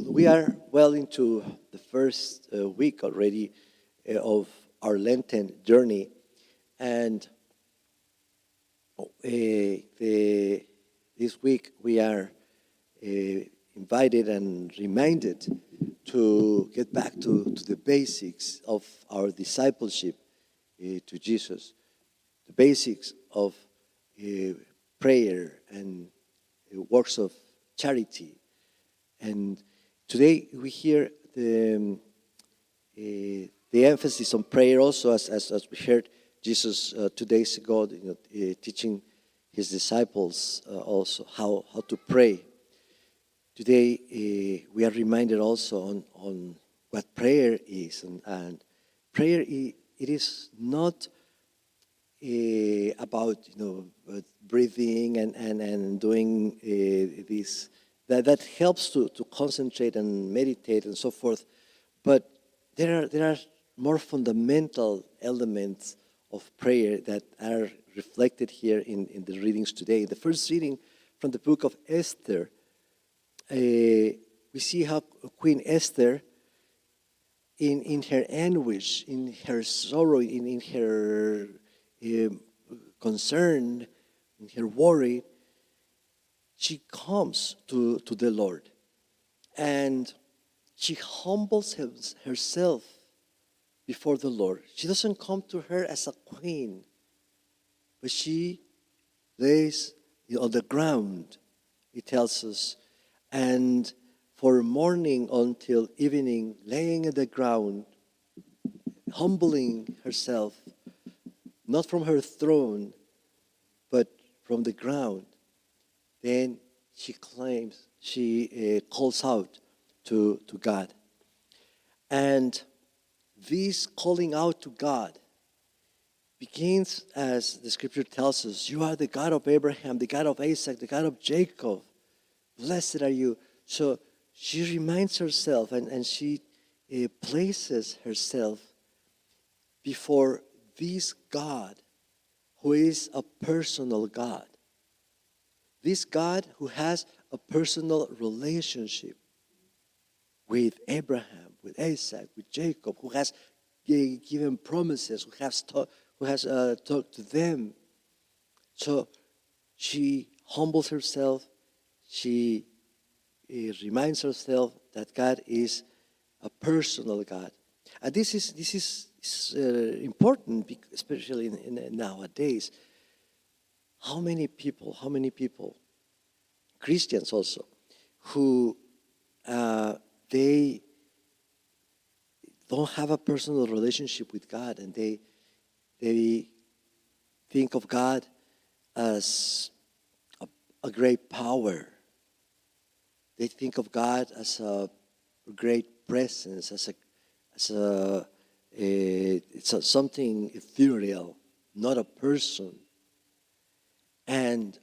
We are well into the first week already of our Lenten journey, and this week we are invited and reminded to get back to the basics of our discipleship to Jesus, the basics of prayer and works of charity. And today we hear the emphasis on prayer also, as we heard Jesus 2 days ago, teaching his disciples also how to pray. Today we are reminded also on what prayer is, and prayer it is not about breathing and doing this that helps to concentrate and meditate and so forth, but there are more fundamental elements of prayer that are reflected here in the readings today. The first reading from the book of Esther, we see how Queen Esther, in her anguish, in her sorrow, in her concern, in her worry, she comes to the Lord and she humbles herself before the Lord. She doesn't come to her as a queen, but she lays on the ground, it tells us, and for morning until evening, laying at the ground, humbling herself, not from her throne, but from the ground. Then she calls out to God. And this calling out to God begins, as the scripture tells us, you are the God of Abraham, the God of Isaac, the God of Jacob. Blessed are you. So she reminds herself and she places herself before this God who is a personal God. This God who has a personal relationship with Abraham, with Isaac, with Jacob, who has given promises, who has talked to them. So she humbles herself. She reminds herself that God is a personal God, and this is important, especially in nowadays. How many people, Christians also, who they don't have a personal relationship with God, and they think of God as a great power. They think of God as a great presence, it's something ethereal, not a person. And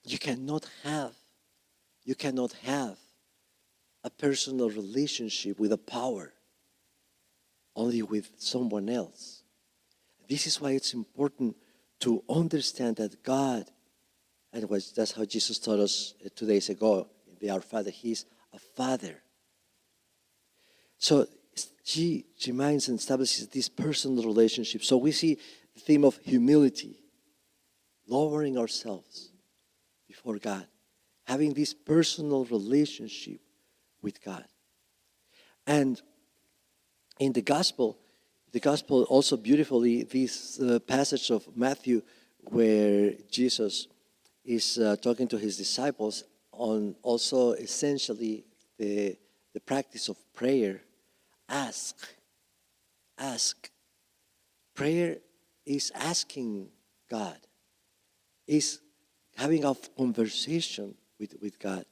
you cannot have a personal relationship with a power, only with someone else. This is why it's important to understand that God, and that's how Jesus taught us 2 days ago, the Our Father, He's a Father. So she reminds and establishes this personal relationship. So we see the theme of humility, lowering ourselves before God, having this personal relationship with God. And in the gospel also beautifully, this passage of Matthew where Jesus is talking to his disciples on also essentially the practice of prayer. Ask. Prayer is asking God, is having a conversation with God.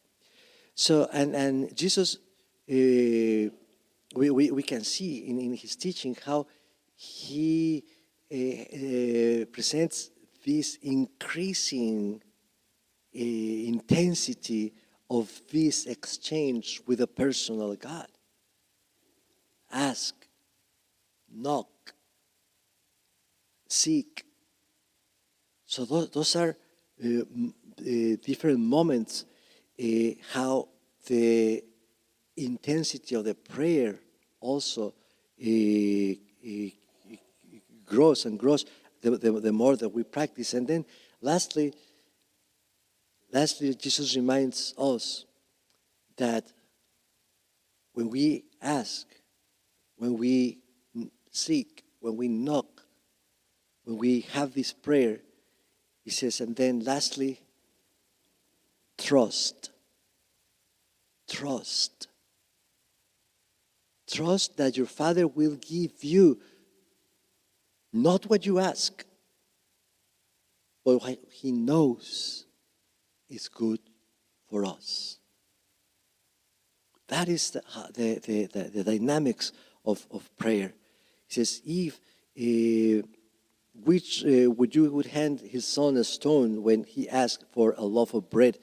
So and Jesus, we can see in his teaching how he presents this increasing intensity of this exchange with a personal God. Ask, knock, seek. So those are different moments how the intensity of the prayer also eh, eh, grows and grows the more that we practice. And then lastly, Jesus reminds us that when we ask, when we seek, when we knock, when we have this prayer, he says, and then lastly, trust. Trust. Trust that your Father will give you not what you ask, but what He knows is good for us. That is the dynamics of prayer. He says, if would hand his son a stone when he asked for a loaf of bread,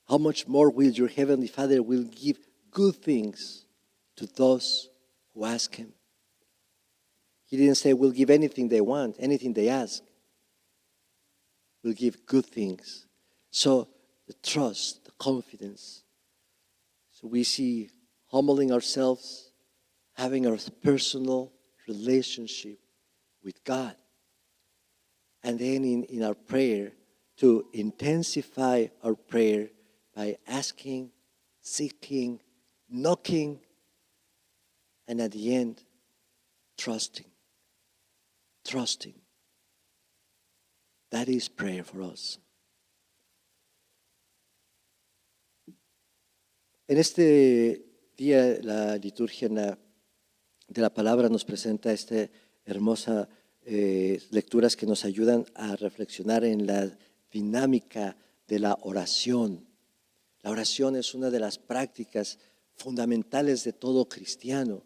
how much more will your heavenly Father will give good things to those who ask him? He didn't say we'll give anything they want, anything they ask. We'll give good things. So the trust, the confidence. So we see humbling ourselves, having a personal relationship with God. And then in our prayer, to intensify our prayer by asking, seeking, knocking, and at the end, trusting. Trusting. That is prayer for us. En este día, la liturgia de la palabra nos presenta esta hermosa lecturas que nos ayudan a reflexionar en la dinámica de la oración. La oración es una de las prácticas fundamentales de todo cristiano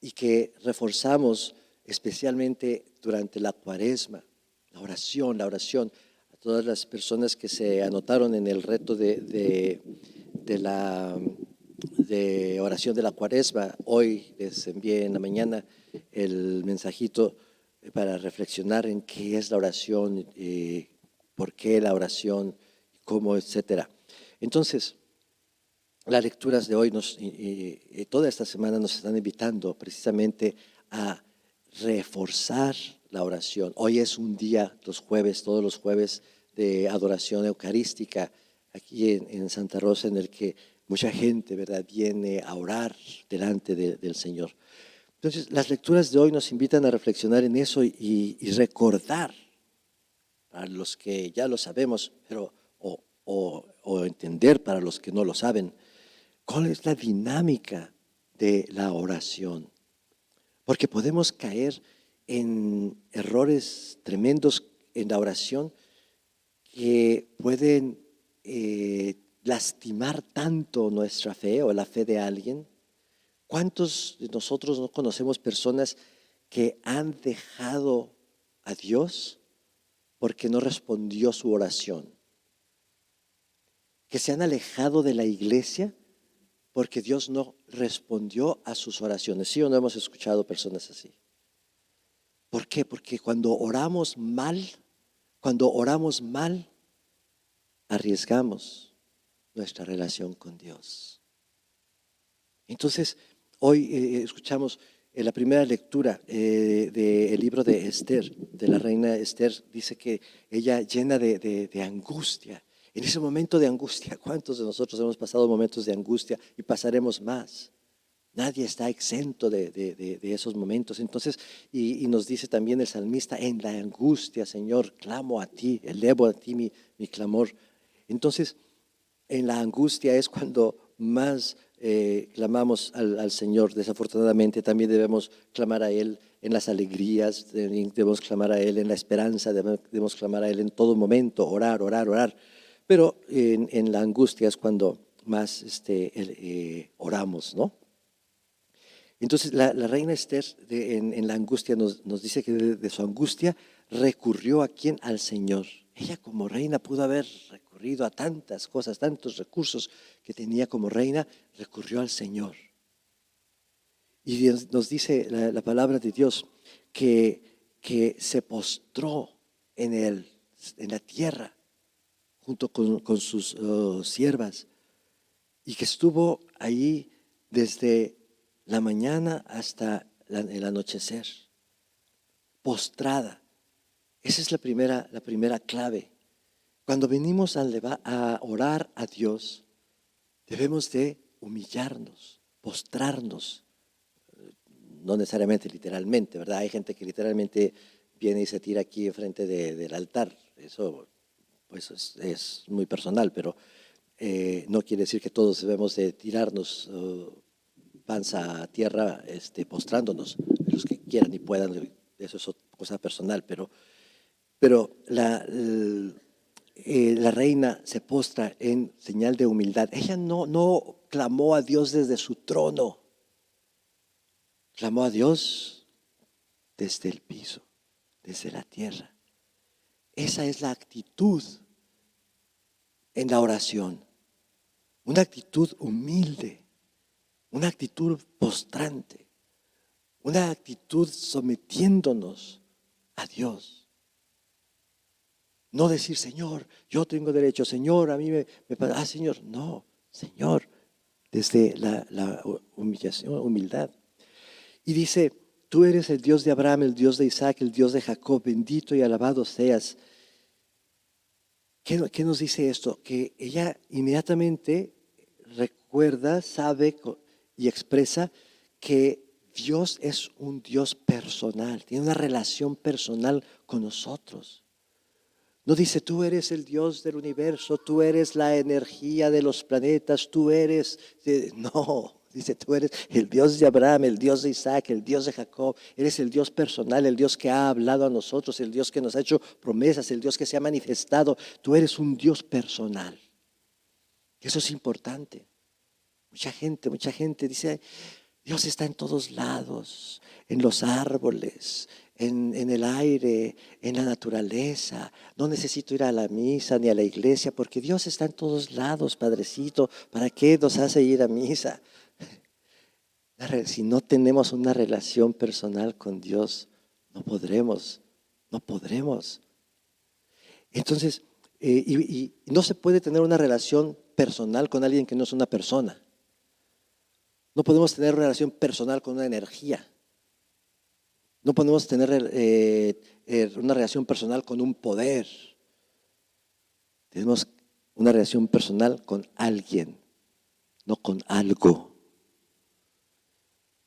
y que reforzamos especialmente durante la Cuaresma. La oración. A todas las personas que se anotaron en el reto de oración de la Cuaresma, hoy les envié en la mañana el mensajito para reflexionar en qué es la oración, por qué la oración, cómo, etcétera. Entonces, las lecturas de hoy, toda esta semana nos están invitando precisamente a reforzar la oración. Hoy es un día, todos los jueves, de adoración eucarística aquí en Santa Rosa, en el que mucha gente, ¿verdad?, viene a orar delante del Señor. Entonces, las lecturas de hoy nos invitan a reflexionar en eso y recordar, para los que ya lo sabemos, pero o entender para los que no lo saben, cuál es la dinámica de la oración. Porque podemos caer en errores tremendos en la oración que pueden lastimar tanto nuestra fe o la fe de alguien. ¿Cuántos de nosotros no conocemos personas que han dejado a Dios porque no respondió su oración? Que se han alejado de la iglesia porque Dios no respondió a sus oraciones. ¿Sí o no hemos escuchado personas así? ¿Por qué? Porque cuando oramos mal, arriesgamos nuestra relación con Dios. Entonces, hoy escuchamos en la primera lectura del libro de Esther, de la reina Esther, dice que ella llena de angustia. En ese momento de angustia, ¿cuántos de nosotros hemos pasado momentos de angustia y pasaremos más? Nadie está exento de esos momentos. Entonces, y nos dice también el salmista, en la angustia, Señor, clamo a ti, elevo a ti mi clamor. Entonces, en la angustia es cuando más clamamos al Señor. Desafortunadamente también debemos clamar a Él en las alegrías, debemos clamar a Él en la esperanza, debemos clamar a Él en todo momento, orar. Pero en la angustia es cuando más oramos, ¿no? Entonces la reina Esther en la angustia nos dice que de su angustia recurrió ¿a quién? Al Señor. Ella como reina pudo haber recurrido a tantas cosas, tantos recursos que tenía como reina, recurrió al Señor. Y nos dice la palabra de Dios que se postró en la tierra junto con sus siervas y que estuvo ahí desde la mañana hasta el anochecer, postrada. Esa es la primera clave. Cuando venimos a orar a Dios, debemos de humillarnos, postrarnos, no necesariamente literalmente, ¿verdad? Hay gente que literalmente viene y se tira aquí enfrente del altar. Eso pues es muy personal, pero no quiere decir que todos debemos de tirarnos panza a tierra postrándonos, los que quieran y puedan, eso es cosa personal, pero la reina se postra en señal de humildad. Ella no clamó a Dios desde su trono, clamó a Dios desde el piso, desde la tierra. Esa es la actitud en la oración, una actitud humilde, una actitud postrante, una actitud sometiéndonos a Dios. No decir, Señor, yo tengo derecho, Señor, a mí Señor, no, Señor, desde la humillación, humildad. Y dice, tú eres el Dios de Abraham, el Dios de Isaac, el Dios de Jacob, bendito y alabado seas. ¿Qué nos dice esto? Que ella inmediatamente recuerda, sabe y expresa que Dios es un Dios personal, tiene una relación personal con nosotros. No dice, tú eres el Dios del universo, tú eres la energía de los planetas, tú eres... No, dice, tú eres el Dios de Abraham, el Dios de Isaac, el Dios de Jacob. Eres el Dios personal, el Dios que ha hablado a nosotros, el Dios que nos ha hecho promesas, el Dios que se ha manifestado. Tú eres un Dios personal. Eso es importante. Mucha gente dice, Dios está en todos lados, en los árboles, en el aire, en la naturaleza. No necesito ir a la misa ni a la iglesia porque Dios está en todos lados, Padrecito. ¿Para qué nos hace ir a misa? Si no tenemos una relación personal con Dios, no podremos. Entonces, y no se puede tener una relación personal con alguien que no es una persona. No podemos tener una relación personal con una energía. No podemos tener una relación personal con un poder. Tenemos una relación personal con alguien, no con algo.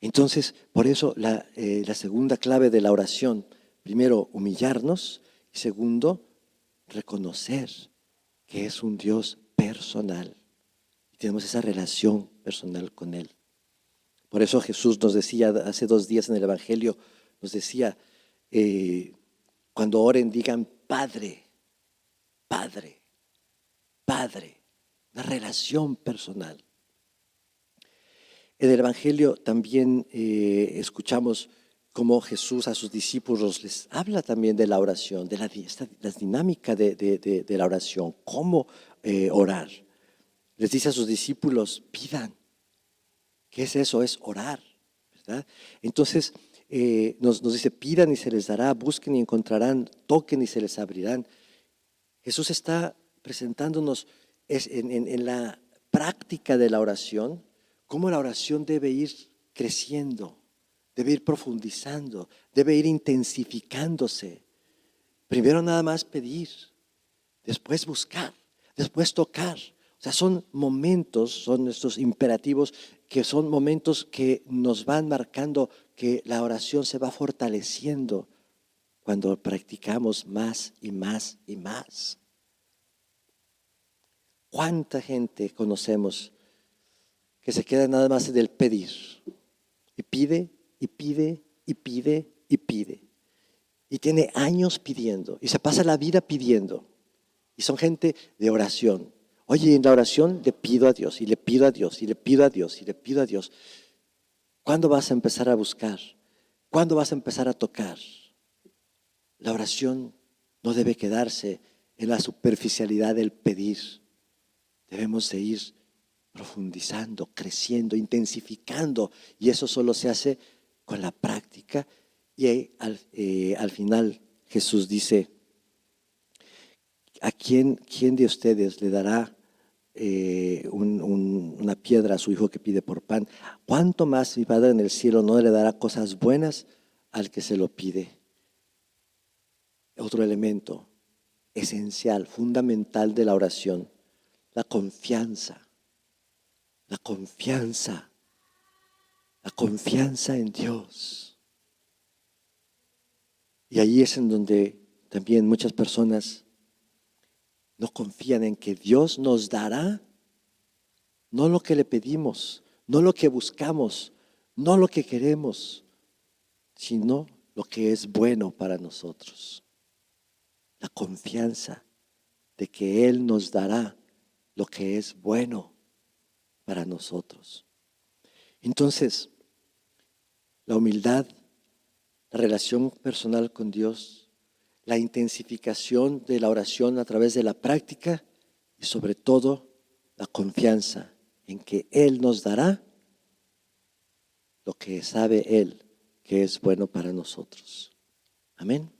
Entonces, por eso la segunda clave de la oración, primero, humillarnos, y segundo, reconocer que es un Dios personal. Y tenemos esa relación personal con Él. Por eso Jesús nos decía hace 2 días en el Evangelio, nos decía, cuando oren digan Padre, Padre, Padre, una relación personal. En el Evangelio también escuchamos cómo Jesús a sus discípulos les habla también de la oración, de la dinámica de la oración, cómo orar. Les dice a sus discípulos, pidan. ¿Qué es eso? Es orar, ¿verdad? Entonces nos dice, pidan y se les dará, busquen y encontrarán, toquen y se les abrirán. Jesús está presentándonos en la práctica de la oración, cómo la oración debe ir creciendo, debe ir profundizando, debe ir intensificándose. Primero nada más pedir, después buscar, después tocar. O sea, son momentos, son estos imperativos que son momentos que nos van marcando que la oración se va fortaleciendo cuando practicamos más y más y más. ¿Cuánta gente conocemos que se queda nada más en el pedir? Y pide, y pide, y pide, y pide. Y tiene años pidiendo, y se pasa la vida pidiendo. Y son gente de oración. Oye, en la oración le pido a Dios, y le pido a Dios, y le pido a Dios, y le pido a Dios. ¿Cuándo vas a empezar a buscar? ¿Cuándo vas a empezar a tocar? La oración no debe quedarse en la superficialidad del pedir. Debemos de ir profundizando, creciendo, intensificando, y eso solo se hace con la práctica. Y al final Jesús dice, ¿quién de ustedes le dará una piedra a su hijo que pide por pan, ¿cuánto más mi Padre en el cielo no le dará cosas buenas al que se lo pide? Otro elemento esencial, fundamental de la oración, la confianza, la confianza, la confianza en Dios. Y ahí es en donde también muchas personas no confían en que Dios nos dará, no lo que le pedimos, no lo que buscamos, no lo que queremos, sino lo que es bueno para nosotros. La confianza de que Él nos dará lo que es bueno para nosotros. Entonces, la humildad, la relación personal con Dios, la intensificación de la oración a través de la práctica y sobre todo la confianza en que Él nos dará lo que sabe Él que es bueno para nosotros. Amén.